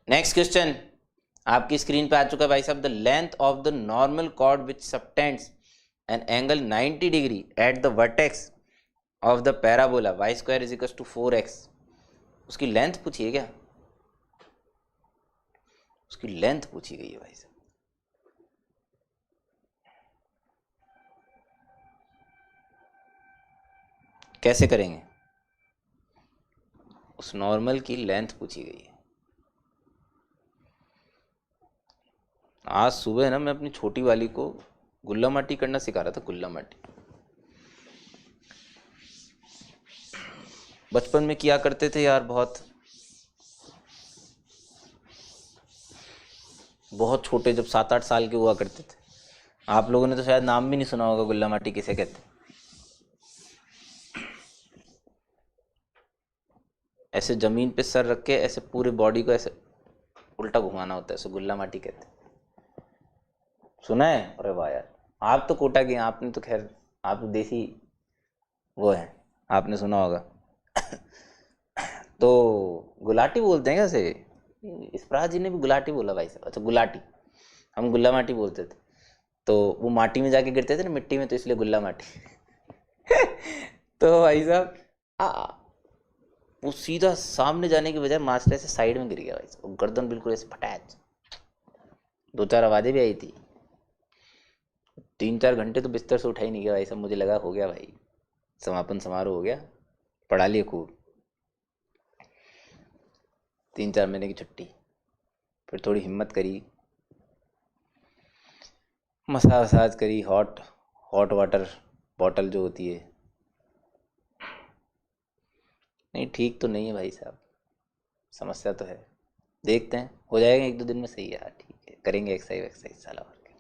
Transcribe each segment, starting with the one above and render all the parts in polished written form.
Next question आपकी screen पे आ चुका है भाई साहब। The length of the normal chord which subtends an angle 90 degree at the vertex of the parabola y square is equal to 4x। उसकी length पूछी है क्या? उसकी लेंथ पूछी गई है भाई साहब। कैसे करेंगे? उस नॉर्मल की लेंथ पूछी गई है। आज सुबह ना मैं अपनी छोटी वाली को गुल्ला माटी करना सिखा रहा था। गुल्ला माटी बचपन में किया करते थे यार, बहुत छोटे, जब 7-8 साल के हुआ करते थे। आप लोगों ने तो शायद नाम भी नहीं सुना होगा गुल्ला माटी किसे कहते। ऐसे जमीन पे सर रख के ऐसे पूरे बॉडी को ऐसे उल्टा घुमाना होता है, ऐसे गुल्ला माटी कहते। सुना है? अरे वाह यार, आप तो कोटा के हैं, आपने तो खैर, आप तो देसी वो है, आपने सुना होगा। तो गुलाटी बोलते हैं कैसे? इसप्राज जी ने भी गुलाटी बोला भाई साहब। अच्छा गुलाटी, हम गुल्ला माटी बोलते थे। तो वो माटी में जाके गिरते थे ना, मिट्टी में, तो इसलिए गुल्ला माटी। तो भाई साहब वो सीधा सामने जाने की बजाय मास्टर ऐसे साइड में गिर गया भाई साहब, गर्दन बिल्कुल ऐसे फटैच। 2-4 आवाजें भी आई थी। 3-4 घंटे तो बिस्तर से उठा ही नहीं गया भाई साहब। मुझे लगा हो गया भाई, समापन समारोह हो गया, पढ़ा लिए खूब। 3-4 महीने की छुट्टी। फिर थोड़ी हिम्मत करी, मसाज वसाज करी, हॉट वाटर बॉटल जो होती है। नहीं ठीक तो नहीं है भाई साहब, समस्या तो है। देखते हैं, हो जाएगा 1-2 दिन में सही यार। ठीक है, करेंगे एक्सरसाइज साला और क्या।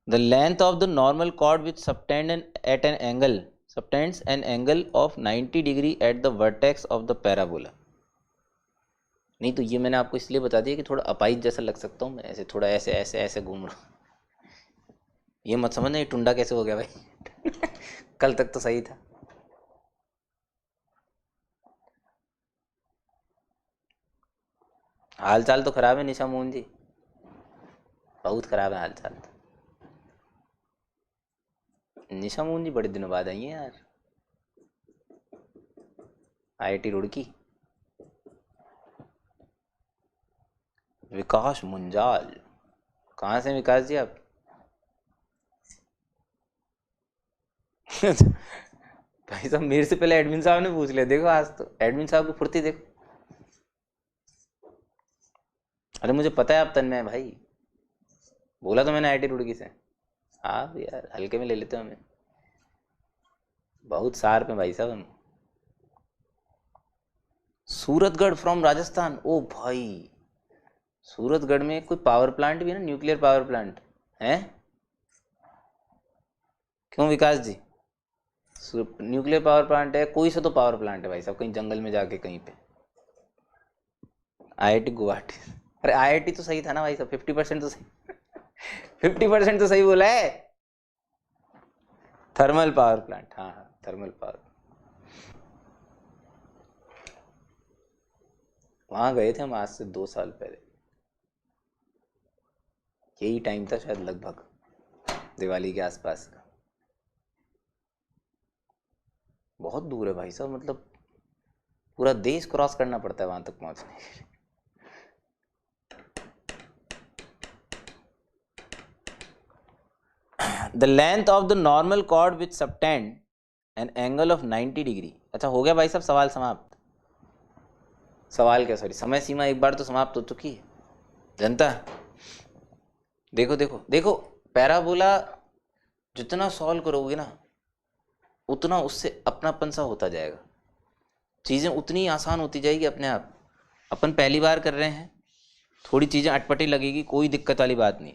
The length of the normal chord which subtends an angle of 90 degree at the vertex of the parabola. नहीं तो ये मैंने आपको इसलिए बता दिया कि थोड़ा अपाइज जैसा लग सकता हूँ मैं, ऐसे थोड़ा ऐसे ऐसे ऐसे घूम रहा हूँ। ये मत समझना ये टुंडा कैसे हो गया भाई। कल तक तो सही था। हाल चाल तो खराब है निशा मोहन जी, बहुत खराब है हाल चाल तो। निशा मोहन जी बड़े दिनों बाद आई हैं यार, IIT रुड़की। विकास मुंजाल, कहाँ से विकास जी आप? भाई साहब मेरे से पहले एडमिन साहब ने पूछ लिया। देखो आज तो एडमिन साहब की फुर्ती देखो। अरे मुझे पता है आप तन्मय भाई, बोला तो मैंने IIT रुड़की से। आप यार हल्के में ले लेते हो हमें, बहुत शार्प है भाई साहब हम। सूरतगढ़ फ्रॉम राजस्थान, ओ भाई सूरतगढ़ में कोई पावर प्लांट भी है ना, न्यूक्लियर पावर प्लांट है? क्यों विकास जी? न्यूक्लियर पावर प्लांट है, कोई सा तो पावर प्लांट है भाई साहब, कहीं जंगल में जाके कहीं पे। IIT गुवाहाटी। अरे IIT तो सही था ना भाई साहब, 50% तो सही। 50% तो सही बोला है। थर्मल पावर प्लांट, हाँ हाँ थर्मल पावर। वहां गए थे हम आज से 2 साल पहले, यही टाइम था शायद लगभग, दिवाली के आसपास का। बहुत दूर है भाई साहब, मतलब पूरा देश क्रॉस करना पड़ता है वहां तक पहुंचने के लिए। The length of the normal chord which subtend an angle of 90 degree. अच्छा हो गया भाई साहब, सवाल समाप्त। सवाल क्या, सॉरी समय सीमा एक बार तो समाप्त हो चुकी है जनता। देखो देखो देखो, पैराबोला जितना सॉल्व करोगे ना उतना उससे अपनापन सा होता जाएगा, चीज़ें उतनी आसान होती जाएगी अपने आप। अपन पहली बार कर रहे हैं, थोड़ी चीज़ें अटपटी लगेगी, कोई दिक्कत वाली बात नहीं।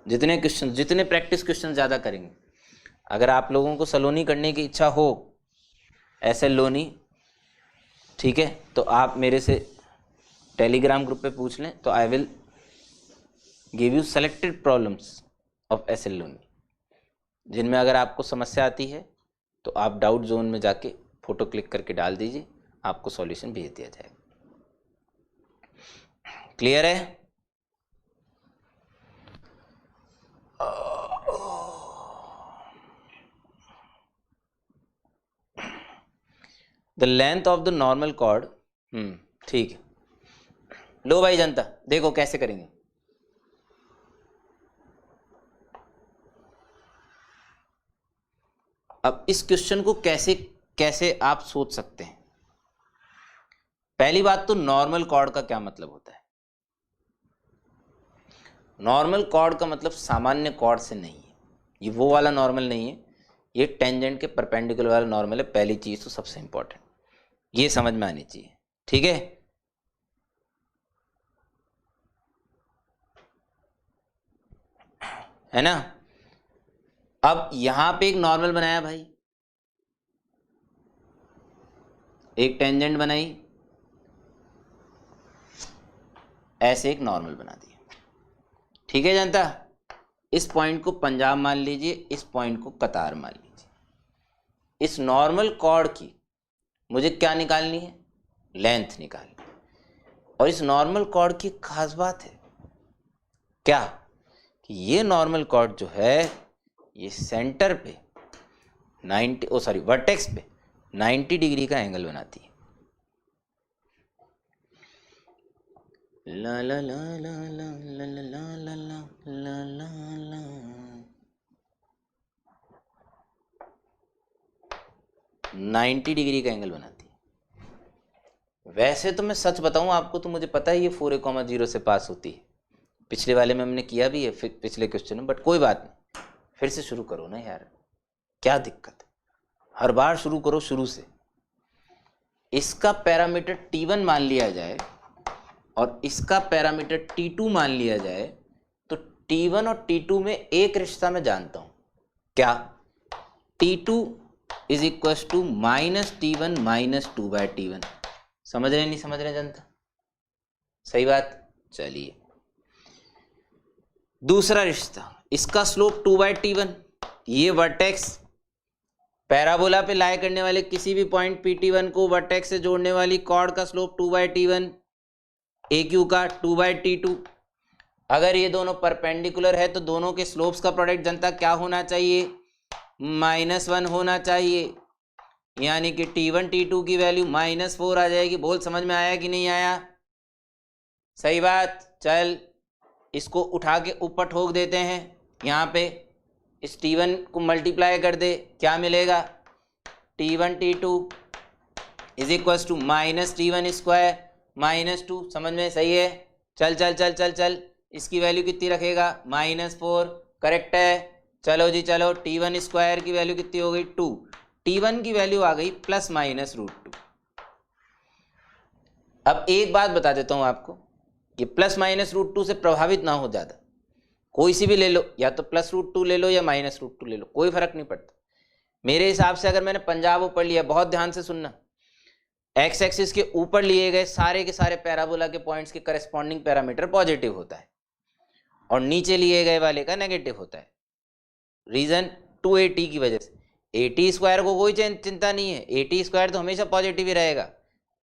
जितने क्वेश्चन, जितने प्रैक्टिस क्वेश्चन ज़्यादा करेंगे। अगर आप लोगों को सलोनी करने की इच्छा हो, SL लोनी, ठीक है, तो आप मेरे से टेलीग्राम ग्रुप पे पूछ लें, तो I will give you selected problems of SL Loni, जिनमें अगर आपको समस्या आती है तो आप डाउट जोन में जाके फ़ोटो क्लिक करके डाल दीजिए, आपको सॉल्यूशन भेज दिया जाएगा। क्लियर है? The length of the normal cord, ठीक है। लो भाई जनता, देखो कैसे करेंगे। अब इस क्वेश्चन को कैसे कैसे आप सोच सकते हैं। पहली बात तो नॉर्मल कॉर्ड का क्या मतलब होता है। नॉर्मल कॉर्ड का मतलब सामान्य कॉर्ड से नहीं है, ये वो वाला नॉर्मल नहीं है, ये टेंजेंट के परपेंडिकुलर वाला नॉर्मल है। पहली चीज तो सबसे इंपॉर्टेंट ये समझ में आनी चाहिए, ठीक है। है ना। अब यहां पे एक नॉर्मल बनाया भाई, एक टेंजेंट बनाई, ऐसे एक नॉर्मल बना दिया, ठीक है जनता। इस पॉइंट को पंजाब मान लीजिए, इस पॉइंट को कतार मान लीजिए। इस नॉर्मल कॉर्ड की मुझे क्या निकालनी है, लेंथ निकालनी। और इस नॉर्मल कॉर्ड की खास बात है क्या, कि ये नॉर्मल कॉर्ड जो है ये सेंटर पे 90 वर्टेक्स पे 90 डिग्री का एंगल बनाती है। ला ला ला ला ला ला ला ला ला ला ला। 90 डिग्री का एंगल बनाती है। वैसे तो मैं सच बताऊं आपको, तो मुझे पता है ये 4a,0 से पास होती है, पिछले वाले में हमने किया भी है पिछले क्वेश्चन में, बट कोई बात नहीं, फिर से शुरू करो ना यार, क्या दिक्कत है, हर बार शुरू करो शुरू से। इसका पैरामीटर T1 मान लिया जाए और इसका पैरामीटर T2 मान लिया जाए, तो T1 और T2 में एक रिश्ता मैं जानता हूं, क्या, T2 is equal to -T1 -2/T1। समझ रहे नहीं समझ रहे जनता, सही बात। चलिए दूसरा रिश्ता, इसका स्लोप 2/T1, ये वर्टेक्स पैराबोला पे लाई करने वाले किसी भी पॉइंट PT1 को वर्टेक्स से जोड़ने वाली कॉर्ड का स्लोप 2/T1, AQ का 2/T2। अगर ये दोनों परपेंडिकुलर है तो दोनों के स्लोप्स का प्रोडक्ट जनता क्या होना चाहिए, -1 होना चाहिए। यानी कि T1 T2 की वैल्यू -4 आ जाएगी। बोल समझ में आया कि नहीं आया, सही बात। चल इसको उठा के ऊपर ठोक देते हैं, यहाँ पे इस T1 को मल्टीप्लाई कर दे, क्या मिलेगा, T1 T2 is equal to -T1² -2। समझ में सही है। चल चल चल चल चल, इसकी वैल्यू कितनी रखेगा, -4, करेक्ट है। चलो जी चलो, T1² की वैल्यू कितनी हो गई, 2। T1 की वैल्यू आ गई +-√2। अब एक बात बता देता हूं आपको, ये +-√2 से प्रभावित ना हो ज्यादा, कोई सी भी ले लो, या तो +√2 ले लो या -√2 ले लो, कोई फर्क नहीं पड़ता। मेरे हिसाब से अगर मैंने पंजाब ऊपर लिया, बहुत ध्यान से सुनना, एक्स एक्सिस के ऊपर लिए गए सारे के सारे पैराबोला के पॉइंट्स के करस्पॉन्डिंग पैरामीटर पॉजिटिव होता है और नीचे लिए गए वाले का नेगेटिव होता है। रीजन 2AT की वजह से। AT² को कोई चिंता नहीं है, AT² तो हमेशा पॉजिटिव ही रहेगा,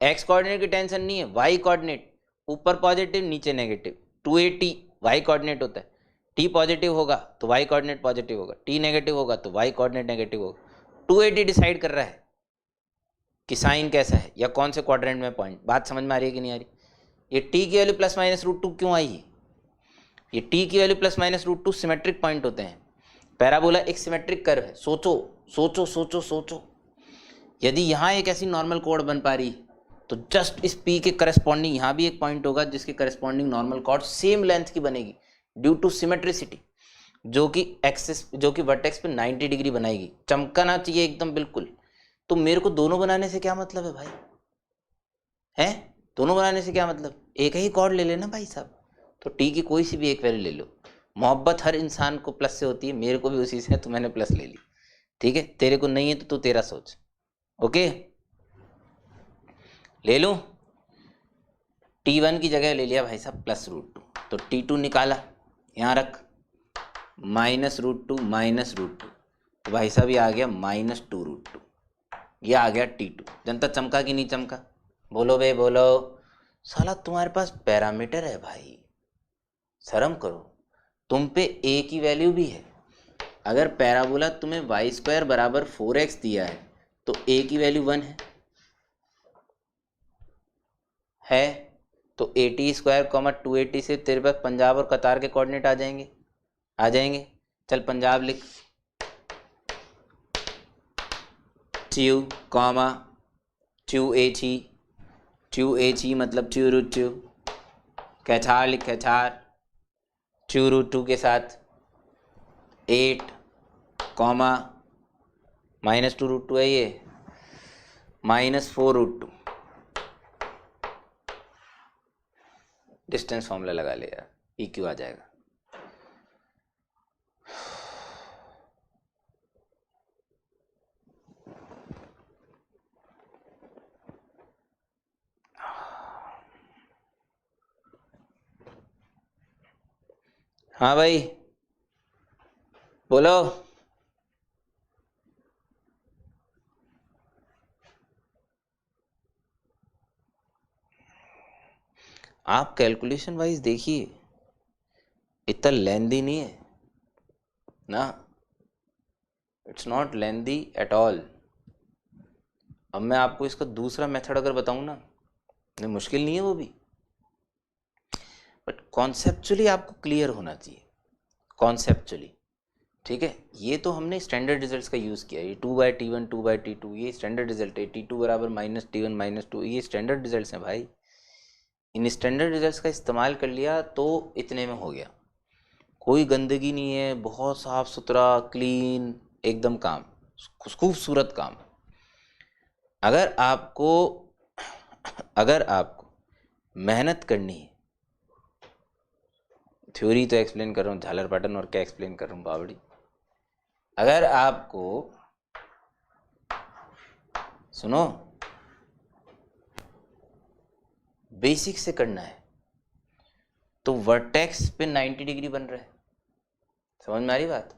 एक्स कोऑर्डिनेट की टेंशन नहीं है। वाई कोऑर्डिनेट ऊपर पॉजिटिव नीचे नेगेटिव, 2AT वाई कोऑर्डिनेट होता है, T पॉजिटिव होगा तो वाई कोऑर्डिनेट पॉजिटिव होगा, T नेगेटिव होगा तो वाई कोऑर्डिनेट नेगेटिव होगा। 2AT डिसाइड कर रहा है कि साइन कैसा है या कौन से क्वाड्रेंट में पॉइंट। बात समझ में आ रही है कि नहीं आ रही। ये T की वैल्यू +-√2 क्यों आई है, ये T की वैल्यू +-√2 सिमेट्रिक पॉइंट होते हैं। पैराबोला एक सिमेट्रिक कर्व है, सोचो सोचो सोचो सोचो, यदि यहाँ एक ऐसी नॉर्मल कॉर्ड बन पा रही तो जस्ट इस P के करस्पॉन्डिंग यहाँ भी एक पॉइंट होगा जिसके corresponding normal cord same length की बनेगी ड्यू टू सिमेट्रिसिटी, जो कि एक्सिस जो कि वर्टेक्स पे 90 डिग्री बनाएगी। चमकना चाहिए एकदम बिल्कुल। तो मेरे को दोनों बनाने से क्या मतलब है भाई, है दोनों बनाने से क्या मतलब, एक ही कॉर्ड ले लेना भाई साहब। तो T की कोई सी भी एक वैल्यू ले लो, मोहब्बत हर इंसान को प्लस से होती है, मेरे को भी उसी से है, तो मैंने प्लस ले ली, ठीक है। तेरे को नहीं है तो तू तेरा सोच, ओके। ले लूं, T1 की जगह ले लिया भाई साहब +√2, तो T2 निकाला, यहाँ रख, -√2 -√2, तो भाई साहब ये आ गया -2√2। ये आ गया T2। जनता चमका कि नहीं चमका? बोलो बे बोलो। साला तुम्हारे पास पैरामीटर है भाई, शर्म करो। तुम पे a की वैल्यू भी है। अगर पैराबोला तुम्हें वाई स्क्वायर बराबर 4x दिया है तो a की वैल्यू 1 है। तो 80 स्क्वायर कॉमा 280 से तेरे पास पंजाब और कतार के कोऑर्डिनेट आ जाएंगे। चल पंजाब लिख, ट्यू कॉमा 280 मतलब 2√2। कैछार लिख, कैछार 2√2 के साथ 8 कॉमा -2√2 है ये, -4√2। डिस्टेंस फॉर्मूला लगा ले यार, EQ आ जाएगा। हाँ भाई बोलो। आप कैलकुलेशन वाइज देखिए, इतना लेंदी नहीं है ना, it's not lengthy at all. अब मैं आपको इसका दूसरा मेथड अगर बताऊं ना, नहीं मुश्किल नहीं है वो भी, बट कॉन्सेप्चुअली आपको क्लियर होना चाहिए, कॉन्सेप्चुअली। ठीक है, ये तो हमने स्टैंडर्ड रिजल्ट्स का यूज़ किया, ये 2/T1 2/T2 ये स्टैंडर्ड रिजल्ट है, T2 बराबर -T1 -2 ये स्टैंडर्ड रिजल्ट्स हैं भाई। इन स्टैंडर्ड रिजल्ट्स का इस्तेमाल कर लिया तो इतने में हो गया, कोई गंदगी नहीं है, बहुत साफ सुथरा क्लीन एकदम काम, खूबसूरत काम। अगर आपको मेहनत करनी है, थ्योरी तो एक्सप्लेन कर रहा हूँ झालर पैटर्न, और क्या एक्सप्लेन कर रहा हूँ बावड़ी। अगर आपको सुनो बेसिक से करना है तो वर्टेक्स पे 90 डिग्री बन रहा है, समझ में आ रही बात?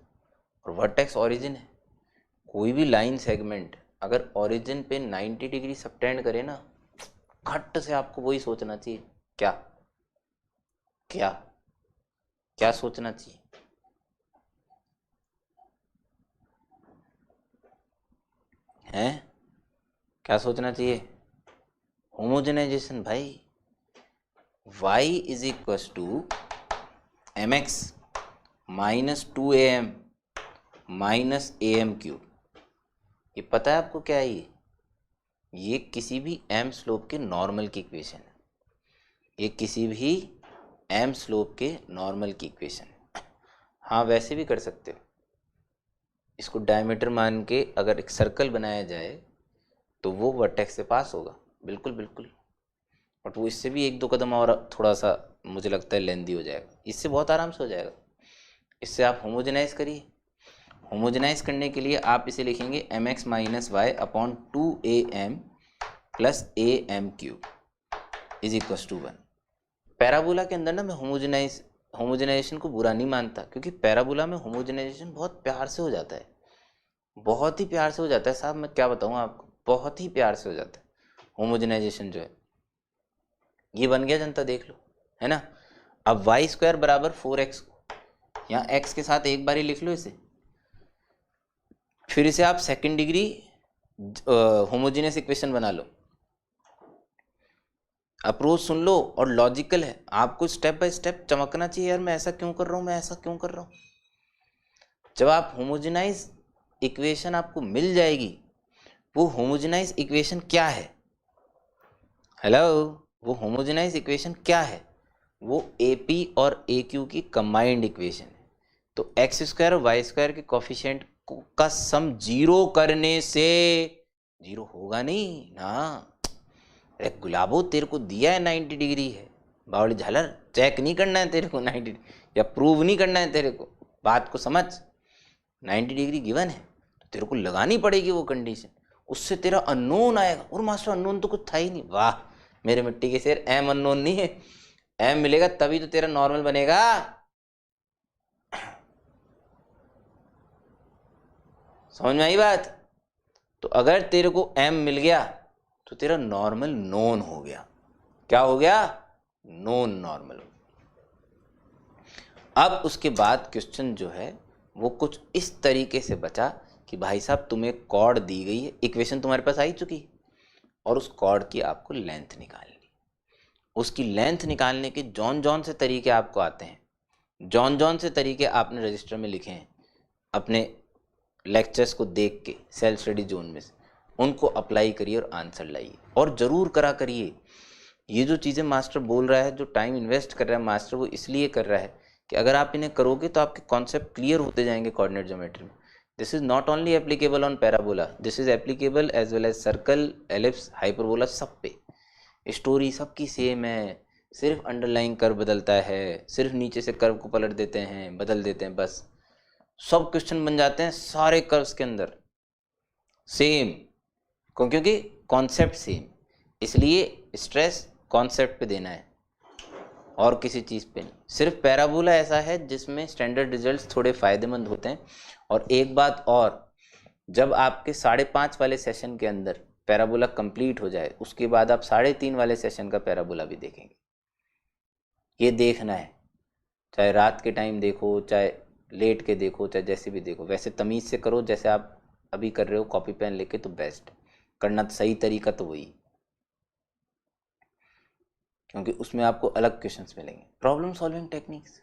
और वर्टेक्स ओरिजिन है, कोई भी लाइन सेगमेंट अगर ओरिजिन पे 90 डिग्री सबटेंड करे ना, खट से आपको वही सोचना चाहिए। क्या क्या क्या सोचना चाहिए? हैं? क्या सोचना चाहिए? होमोजेनाइजेशन भाई। y is equals to mx -2am -am cube. ये पता है आपको क्या है? ये किसी भी m स्लोप के नॉर्मल की इक्वेशन है, ये किसी भी m स्लोप के नॉर्मल की इक्वेशन है। हाँ वैसे भी कर सकते हो, इसको डायमीटर मान के अगर एक सर्कल बनाया जाए तो वो वर्टेक्स से पास होगा, बिल्कुल बिल्कुल। बट वो इससे भी 1-2 कदम और थोड़ा सा मुझे लगता है लेंदी हो जाएगा, इससे बहुत आराम से हो जाएगा। इससे आप होमोजेनाइज करिए, होमोजेनाइज करने के लिए आप इसे लिखेंगे mx - y upon 2am plus am cube is equals to 1। Parabola के अंदर ना मैं होमोजेनाइजेशन को बुरा नहीं मानता, क्योंकि पैराबोला में होमोजेनाइजेशन बहुत प्यार से हो जाता है, बहुत ही प्यार से हो जाता है साहब। मैं क्या बताऊँ आपको, बहुत ही प्यार से हो जाता है होमोजेनाइजेशन जो है। ये बन गया जनता, देख लो, है ना। अब वाई स्क्वायर बराबर 4x, यहाँ x के साथ एक बार ही लिख लो इसे, फिर इसे आप सेकंड डिग्री होमोजेनियस इक्वेशन बना लो। अप्रोच सुन लो और लॉजिकल है, आपको स्टेप बाय स्टेप चमकना चाहिए यार, मैं ऐसा क्यों कर रहा हूँ, मैं ऐसा क्यों कर रहा हूँ। जब आप होमोजेनाइज इक्वेशन आपको मिल जाएगी, वो होमोजेनाइज इक्वेशन क्या है? हेलो, वो होमोजेनाइज इक्वेशन क्या है? वो AP और AQ की कंबाइंड इक्वेशन है। तो एक्स स्क्वायर और वाई स्क्वायर के कोफिशिएंट का सम 0 करने से 0 होगा नहीं ना। अरे गुलाबो, तेरे को दिया है 90 डिग्री है, बावली झालर, चेक नहीं करना है तेरे को 90 या प्रूव नहीं करना है तेरे को, बात को समझ। 90 डिग्री गिवन है तो तेरे को लगानी पड़ेगी वो कंडीशन, उससे तेरा अननोन आएगा। और मास्टर अननोन तो कुछ था ही नहीं, वाह मेरे मिट्टी के शेर, एम अननोन नहीं है, एम मिलेगा तभी तो तेरा नॉर्मल बनेगा। समझ में आई बात? तो अगर तेरे को m मिल गया तो तेरा नॉर्मल नोन हो गया। क्या हो गया? Known normal. अब उसके बाद क्वेश्चन जो है वो कुछ इस तरीके से बचा कि भाई साहब तुम्हें कॉर्ड दी गई है, इक्वेशन तुम्हारे पास आई चुकी, और उस कॉर्ड की आपको लेंथ निकालनी। उसकी लेंथ निकालने के जॉन जॉन से तरीके आपको आते हैं, जॉन जॉन से तरीके आपने रजिस्टर में लिखे हैं अपने लेक्चर्स को देख के सेल्फ स्टडी जोन में से, उनको अप्लाई करिए और आंसर लाइए और ज़रूर करा करिए। ये जो चीज़ें मास्टर बोल रहा है, जो टाइम इन्वेस्ट कर रहा है मास्टर, वो इसलिए कर रहा है कि अगर आप इन्हें करोगे तो आपके कॉन्सेप्ट क्लियर होते जाएंगे कोऑर्डिनेट ज्योमेट्री में। This is not only applicable on parabola, this is applicable as well as circle, ellipse, hyperbola, सब पे स्टोरी सबकी सेम है। सिर्फ अंडरलाइन कर्व बदलता है, सिर्फ नीचे से कर्व को पलट देते हैं, बदल देते हैं, बस सब क्वेश्चन बन जाते हैं सारे कर्व्स के अंदर सेम, क्योंकि कॉन्सेप्ट सेम। इसलिए स्ट्रेस कॉन्सेप्ट पे देना है और किसी चीज़ पे नहीं। सिर्फ पैराबोला ऐसा है जिसमें स्टैंडर्ड रिजल्ट्स थोड़े फ़ायदेमंद होते हैं। और एक बात और, जब आपके 5.5 वाले सेशन के अंदर पैराबोला कंप्लीट हो जाए, उसके बाद आप 3.5 वाले सेशन का पैराबोला भी देखेंगे। ये देखना है, चाहे रात के टाइम देखो, चाहे लेट के देखो, चाहे जैसे भी देखो, वैसे तमीज़ से करो जैसे आप अभी कर रहे हो कॉपी पेन लेके, तो बेस्ट करना। सही तरीका तो वही, क्योंकि उसमें आपको अलग क्वेश्चंस मिलेंगे। प्रॉब्लम सॉल्विंग टेक्निक्स,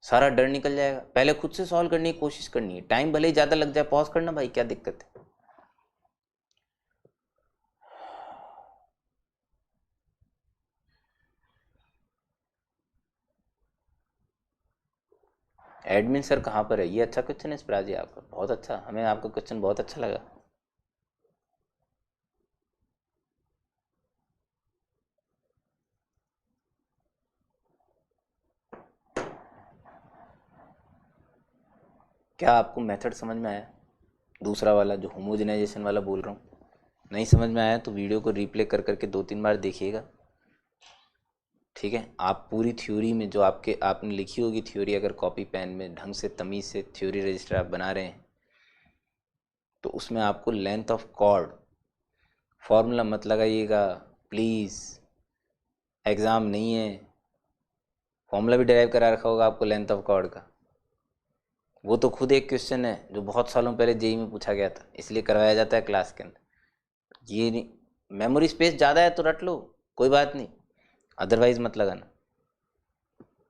सारा डर निकल जाएगा। पहले खुद से सॉल्व करने की कोशिश करनी है, टाइम भले ही ज़्यादा लग जाए, पॉज करना भाई, क्या दिक्कत है। एडमिन सर कहाँ पर है? ये अच्छा क्वेश्चन है स्प्राजी आपका, बहुत अच्छा, हमें आपका क्वेश्चन बहुत अच्छा लगा। क्या आपको मेथड समझ में आया? दूसरा वाला जो होमोजेनाइजेशन वाला बोल रहा हूँ, नहीं समझ में आया तो वीडियो को रिप्ले कर करके 2-3 बार देखिएगा, ठीक है। आप पूरी थ्योरी में जो आपने लिखी होगी थ्योरी, अगर कॉपी पेन में ढंग से तमीज़ से थ्योरी रजिस्टर आप बना रहे हैं, तो उसमें आपको लेंथ ऑफ कॉर्ड फॉर्मूला मत लगाइएगा प्लीज़, एग्ज़ाम नहीं है। फॉर्मूला भी डिराइव करा रखा होगा आपको लेंथ ऑफ कॉर्ड का, वो तो खुद एक क्वेश्चन है जो बहुत सालों पहले जेई में पूछा गया था, इसलिए करवाया जाता है क्लास के अंदर। ये नहीं, मेमोरी स्पेस ज़्यादा है तो रट लो, कोई बात नहीं, अदरवाइज़ मत लगाना।